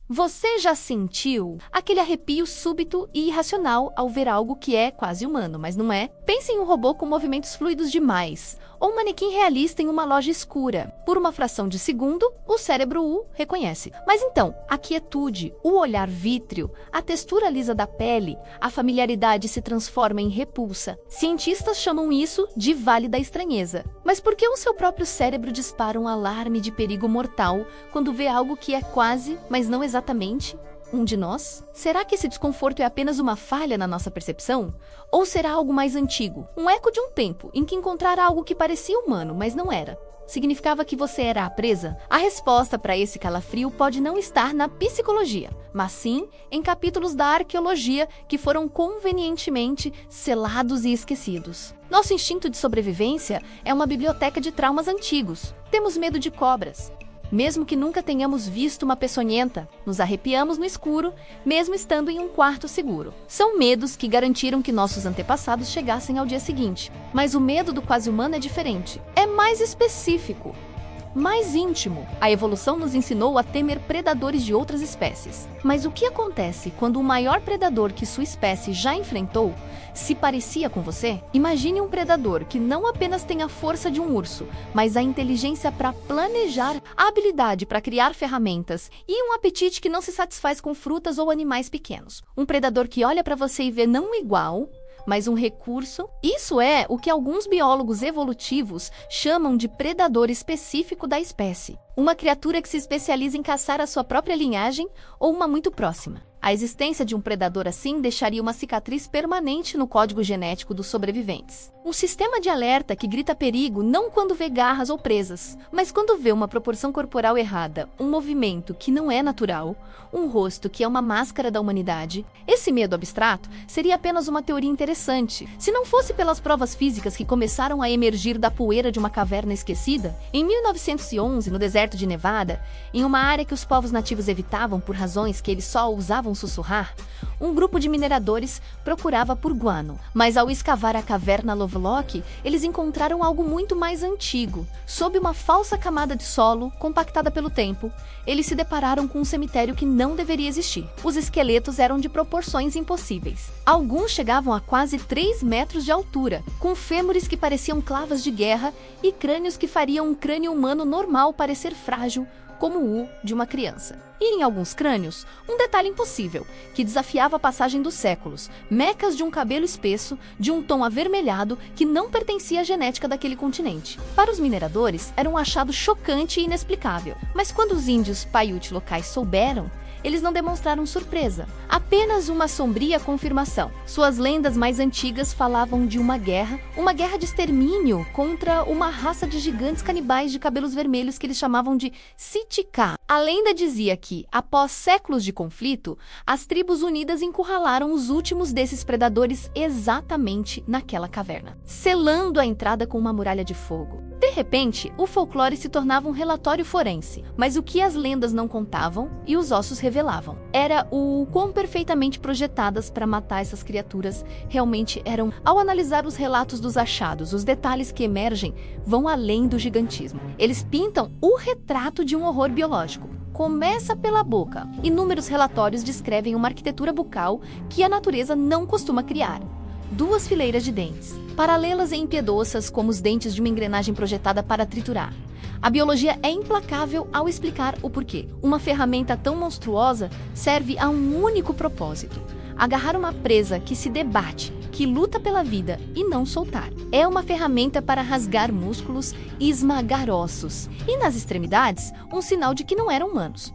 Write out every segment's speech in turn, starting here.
Você já sentiu aquele arrepio súbito e irracional ao ver algo que é quase humano, mas não é? Pense em um robô com movimentos fluidos demais, ou um manequim realista em uma loja escura. Por uma fração de segundo, o cérebro o reconhece. Mas então, a quietude, o olhar vítreo, a textura lisa da pele, a familiaridade se transforma em repulsa. Cientistas chamam isso de Vale da Estranheza. Mas por que o seu próprio cérebro dispara um alarme de perigo mortal quando vê algo que é quase, mas não exatamente, um de nós? Será que esse desconforto é apenas uma falha na nossa percepção? Ou será algo mais antigo, um eco de um tempo em que encontrar algo que parecia humano, mas não era? Significava que você era a presa? A resposta para esse calafrio pode não estar na psicologia, mas sim em capítulos da arqueologia que foram convenientemente selados e esquecidos. Nosso instinto de sobrevivência é uma biblioteca de traumas antigos. Temos medo de cobras. Mesmo que nunca tenhamos visto uma peçonhenta, nos arrepiamos no escuro, mesmo estando em um quarto seguro. São medos que garantiram que nossos antepassados chegassem ao dia seguinte. Mas o medo do quase-humano é diferente. É mais específico, mais íntimo. A evolução nos ensinou a temer predadores de outras espécies. Mas o que acontece quando o maior predador que sua espécie já enfrentou se parecia com você? Imagine um predador que não apenas tem a força de um urso, mas a inteligência para planejar, a habilidade para criar ferramentas e um apetite que não se satisfaz com frutas ou animais pequenos. Um predador que olha para você e vê não um igual, mas um recurso. Isso é o que alguns biólogos evolutivos chamam de predador específico da espécie. Uma criatura que se especializa em caçar a sua própria linhagem ou uma muito próxima. A existência de um predador assim deixaria uma cicatriz permanente no código genético dos sobreviventes. Um sistema de alerta que grita perigo não quando vê garras ou presas, mas quando vê uma proporção corporal errada, um movimento que não é natural, um rosto que é uma máscara da humanidade. Esse medo abstrato seria apenas uma teoria interessante, se não fosse pelas provas físicas que começaram a emergir da poeira de uma caverna esquecida. Em 1911, no deserto de Nevada, em uma área que os povos nativos evitavam por razões que eles só usavam sussurrar, um grupo de mineradores procurava por guano. Mas ao escavar a caverna Lovelock, eles encontraram algo muito mais antigo. Sob uma falsa camada de solo, compactada pelo tempo, eles se depararam com um cemitério que não deveria existir. Os esqueletos eram de proporções impossíveis. Alguns chegavam a quase 3 metros de altura, com fêmures que pareciam clavas de guerra e crânios que fariam um crânio humano normal parecer frágil, como o de uma criança. E em alguns crânios, um detalhe impossível, que desafiava a passagem dos séculos, mecas de um cabelo espesso, de um tom avermelhado que não pertencia à genética daquele continente. Para os mineradores, era um achado chocante e inexplicável. Mas quando os índios Paiute locais souberam, eles não demonstraram surpresa, apenas uma sombria confirmação. Suas lendas mais antigas falavam de uma guerra de extermínio contra uma raça de gigantes canibais de cabelos vermelhos que eles chamavam de Sitka. A lenda dizia que, após séculos de conflito, as tribos unidas encurralaram os últimos desses predadores exatamente naquela caverna, selando a entrada com uma muralha de fogo. De repente, o folclore se tornava um relatório forense, mas o que as lendas não contavam e os ossos revelavam era o quão perfeitamente projetadas para matar essas criaturas realmente eram. Ao analisar os relatos dos achados, os detalhes que emergem vão além do gigantismo. Eles pintam o retrato de um horror biológico. Começa pela boca. Inúmeros relatórios descrevem uma arquitetura bucal que a natureza não costuma criar. 2 fileiras de dentes, paralelas e impiedossas como os dentes de uma engrenagem projetada para triturar. A biologia é implacável ao explicar o porquê. Uma ferramenta tão monstruosa serve a um único propósito: agarrar uma presa que se debate, que luta pela vida e não soltar. É uma ferramenta para rasgar músculos e esmagar ossos. E nas extremidades, um sinal de que não eram humanos.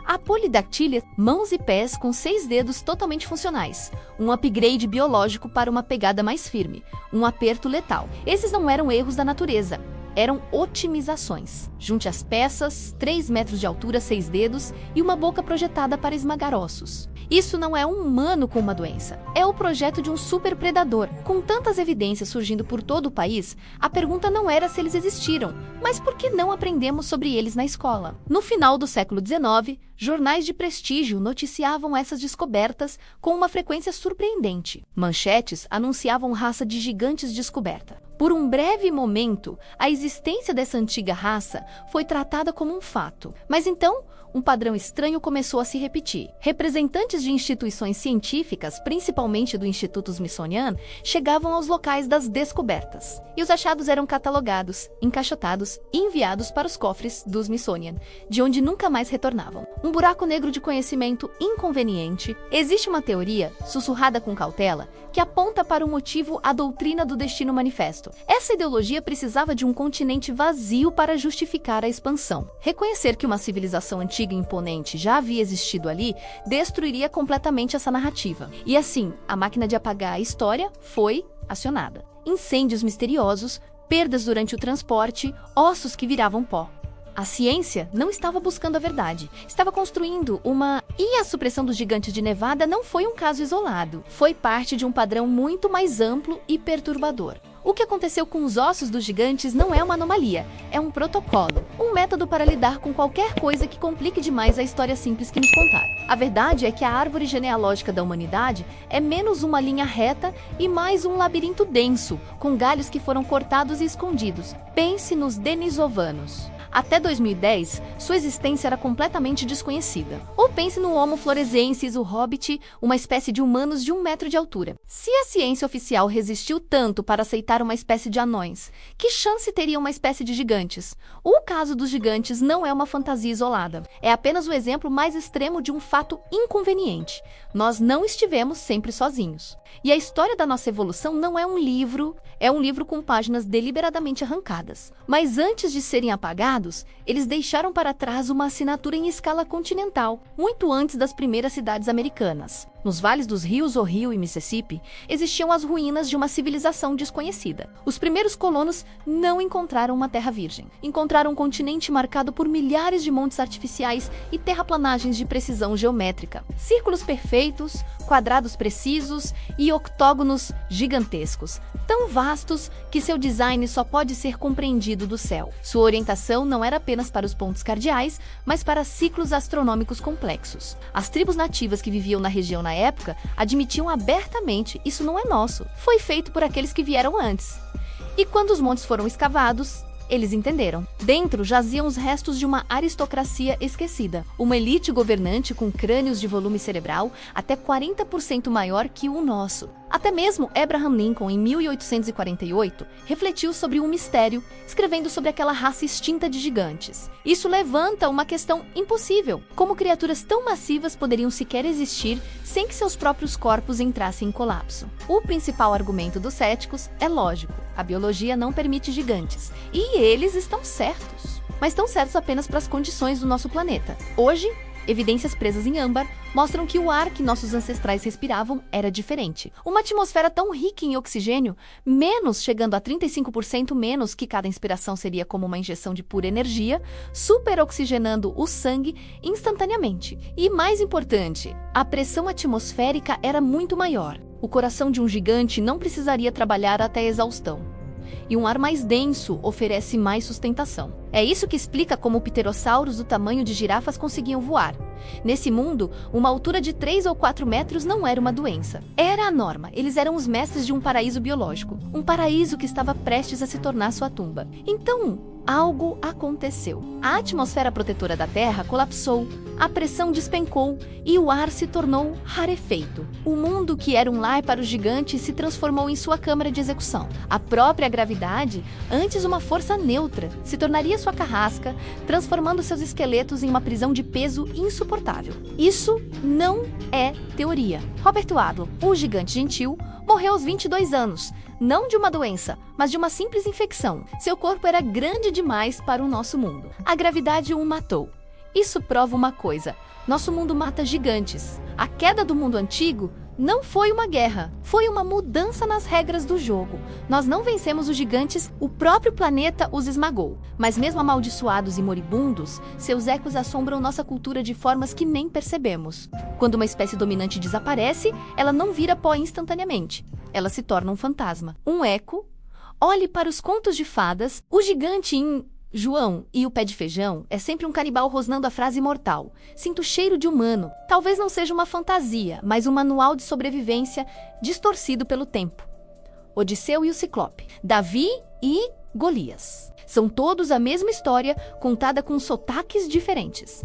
A polidactília, mãos e pés com 6 dedos totalmente funcionais. Um upgrade biológico para uma pegada mais firme. Um aperto letal. Esses não eram erros da natureza. Eram otimizações. Junte as peças, 3 metros de altura, 6 dedos e uma boca projetada para esmagar ossos. Isso não é um humano com uma doença. É o projeto de um superpredador. Com tantas evidências surgindo por todo o país, a pergunta não era se eles existiram, mas por que não aprendemos sobre eles na escola? No final do século XIX, jornais de prestígio noticiavam essas descobertas com uma frequência surpreendente. Manchetes anunciavam raça de gigantes descoberta. Por um breve momento, a existência dessa antiga raça foi tratada como um fato. Mas então, um padrão estranho começou a se repetir. Representantes de instituições científicas, principalmente do Instituto Smithsonian, chegavam aos locais das descobertas. E os achados eram catalogados, encaixotados e enviados para os cofres do Smithsonian, de onde nunca mais retornavam. Um buraco negro de conhecimento inconveniente. Existe uma teoria, sussurrada com cautela, que aponta para o motivo a doutrina do Destino Manifesto. Essa ideologia precisava de um continente vazio para justificar a expansão. Reconhecer que uma civilização antiga e imponente já havia existido ali destruiria completamente essa narrativa. E assim, a máquina de apagar a história foi acionada. Incêndios misteriosos, perdas durante o transporte, ossos que viravam pó. A ciência não estava buscando a verdade, estava construindo uma... E a supressão dos gigantes de Nevada não foi um caso isolado, foi parte de um padrão muito mais amplo e perturbador. O que aconteceu com os ossos dos gigantes não é uma anomalia, é um protocolo, um método para lidar com qualquer coisa que complique demais a história simples que nos contaram. A verdade é que a árvore genealógica da humanidade é menos uma linha reta e mais um labirinto denso, com galhos que foram cortados e escondidos. Pense nos denisovanos. Até 2010, sua existência era completamente desconhecida. Ou pense no Homo florescensis, o Hobbit, uma espécie de humanos de 1 metro de altura. Se a ciência oficial resistiu tanto para aceitar uma espécie de anões, que chance teria uma espécie de gigantes? O caso dos gigantes não é uma fantasia isolada. É apenas o exemplo mais extremo de um fato inconveniente. Nós não estivemos sempre sozinhos. E a história da nossa evolução não é um livro com páginas deliberadamente arrancadas. Mas antes de serem apagados, eles deixaram para trás uma assinatura em escala continental, muito antes das primeiras cidades americanas. Nos vales dos rios Ohio e Mississippi, existiam as ruínas de uma civilização desconhecida. Os primeiros colonos não encontraram uma terra virgem. Encontraram um continente marcado por milhares de montes artificiais e terraplanagens de precisão geométrica. Círculos perfeitos, quadrados precisos e octógonos gigantescos, tão vastos que seu design só pode ser compreendido do céu. Sua orientação não era apenas para os pontos cardeais, mas para ciclos astronômicos complexos. As tribos nativas que viviam na região na época admitiam abertamente: isso não é nosso, foi feito por aqueles que vieram antes. E quando os montes foram escavados, eles entenderam. Dentro jaziam os restos de uma aristocracia esquecida, uma elite governante com crânios de volume cerebral até 40% maior que o nosso. Até mesmo Abraham Lincoln, em 1848, refletiu sobre um mistério, escrevendo sobre aquela raça extinta de gigantes. Isso levanta uma questão impossível: como criaturas tão massivas poderiam sequer existir sem que seus próprios corpos entrassem em colapso? O principal argumento dos céticos é lógico: a biologia não permite gigantes, e eles estão certos. Mas estão certos apenas para as condições do nosso planeta. Hoje, evidências presas em âmbar mostram que o ar que nossos ancestrais respiravam era diferente. Uma atmosfera tão rica em oxigênio, chegando a 35% menos, que cada inspiração seria como uma injeção de pura energia, superoxigenando o sangue instantaneamente. E mais importante, a pressão atmosférica era muito maior. O coração de um gigante não precisaria trabalhar até a exaustão. E um ar mais denso oferece mais sustentação. É isso que explica como pterossauros do tamanho de girafas conseguiam voar. Nesse mundo, uma altura de 3 ou 4 metros não era uma doença. Era a norma. Eles eram os mestres de um paraíso biológico. Um paraíso que estava prestes a se tornar sua tumba. Então, algo aconteceu. A atmosfera protetora da Terra colapsou, a pressão despencou e o ar se tornou rarefeito. O mundo que era um lar para os gigantes se transformou em sua câmara de execução. A própria gravidade, antes uma força neutra, se tornaria sua carrasca, transformando seus esqueletos em uma prisão de peso insuportável. Isso não é teoria. Robert Wadlow, o gigante gentil, morreu aos 22 anos, não de uma doença, mas de uma simples infecção. Seu corpo era grande demais para o nosso mundo. A gravidade o matou. Isso prova uma coisa: nosso mundo mata gigantes. A queda do mundo antigo não foi uma guerra, foi uma mudança nas regras do jogo. Nós não vencemos os gigantes, o próprio planeta os esmagou. Mas mesmo amaldiçoados e moribundos, seus ecos assombram nossa cultura de formas que nem percebemos. Quando uma espécie dominante desaparece, ela não vira pó instantaneamente. Ela se torna um fantasma, um eco. Olhe para os contos de fadas, o gigante em João e o pé de feijão é sempre um canibal rosnando a frase imortal: sinto cheiro de humano. Talvez não seja uma fantasia, mas um manual de sobrevivência distorcido pelo tempo. Odisseu e o Ciclope, Davi e Golias. São todos a mesma história, contada com sotaques diferentes.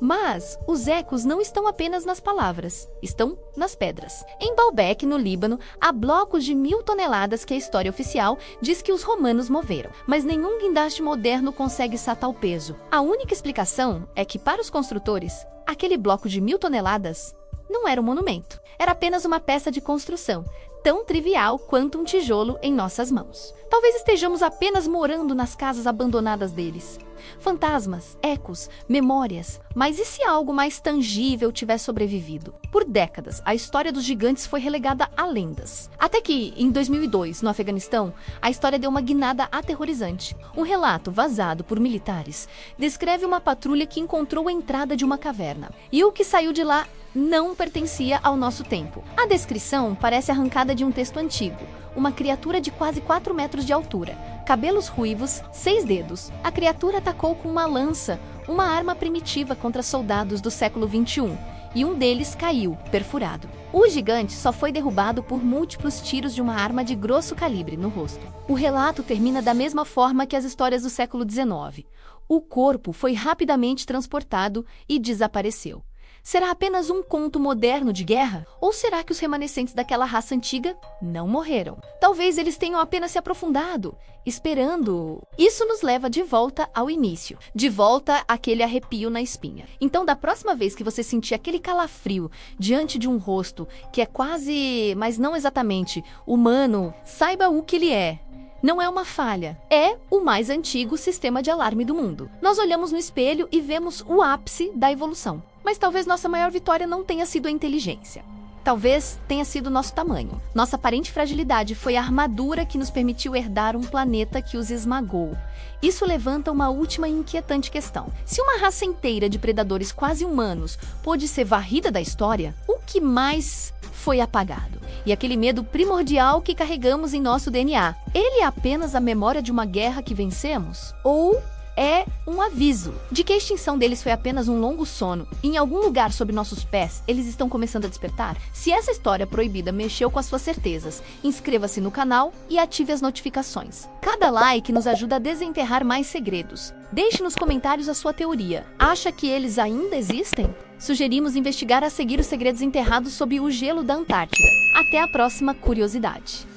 Mas os ecos não estão apenas nas palavras, estão nas pedras. Em Baalbek, no Líbano, há blocos de 1000 toneladas que a história oficial diz que os romanos moveram. Mas nenhum guindaste moderno consegue essa tal peso. A única explicação é que, para os construtores, aquele bloco de 1000 toneladas não era um monumento. Era apenas uma peça de construção, tão trivial quanto um tijolo em nossas mãos. Talvez estejamos apenas morando nas casas abandonadas deles. Fantasmas, ecos, memórias. Mas e se algo mais tangível tivesse sobrevivido? Por décadas, a história dos gigantes foi relegada a lendas. Até que, em 2002, no Afeganistão, a história deu uma guinada aterrorizante. Um relato vazado por militares descreve uma patrulha que encontrou a entrada de uma caverna. E o que saiu de lá não pertencia ao nosso tempo. A descrição parece arrancada de um texto antigo. Uma criatura de quase 4 metros de altura, cabelos ruivos, 6 dedos. A criatura atacou com uma lança, uma arma primitiva contra soldados do século XXI, e um deles caiu, perfurado. O gigante só foi derrubado por múltiplos tiros de uma arma de grosso calibre no rosto. O relato termina da mesma forma que as histórias do século XIX. O corpo foi rapidamente transportado e desapareceu. Será apenas um conto moderno de guerra? Ou será que os remanescentes daquela raça antiga não morreram? Talvez eles tenham apenas se aprofundado, esperando. Isso nos leva de volta ao início, de volta àquele arrepio na espinha. Então, da próxima vez que você sentir aquele calafrio diante de um rosto que é quase, mas não exatamente, humano, saiba o que ele é. Não é uma falha, é o mais antigo sistema de alarme do mundo. Nós olhamos no espelho e vemos o ápice da evolução. Mas talvez nossa maior vitória não tenha sido a inteligência. Talvez tenha sido nosso tamanho. Nossa aparente fragilidade foi a armadura que nos permitiu herdar um planeta que os esmagou. Isso levanta uma última e inquietante questão. Se uma raça inteira de predadores quase humanos pôde ser varrida da história, o que mais foi apagado? E aquele medo primordial que carregamos em nosso DNA, ele é apenas a memória de uma guerra que vencemos? Ou é um aviso de que a extinção deles foi apenas um longo sono? Em algum lugar sob nossos pés, eles estão começando a despertar? Se essa história proibida mexeu com as suas certezas, inscreva-se no canal e ative as notificações. Cada like nos ajuda a desenterrar mais segredos. Deixe nos comentários a sua teoria. Acha que eles ainda existem? Sugerimos investigar a seguir os segredos enterrados sob o gelo da Antártida. Até a próxima curiosidade.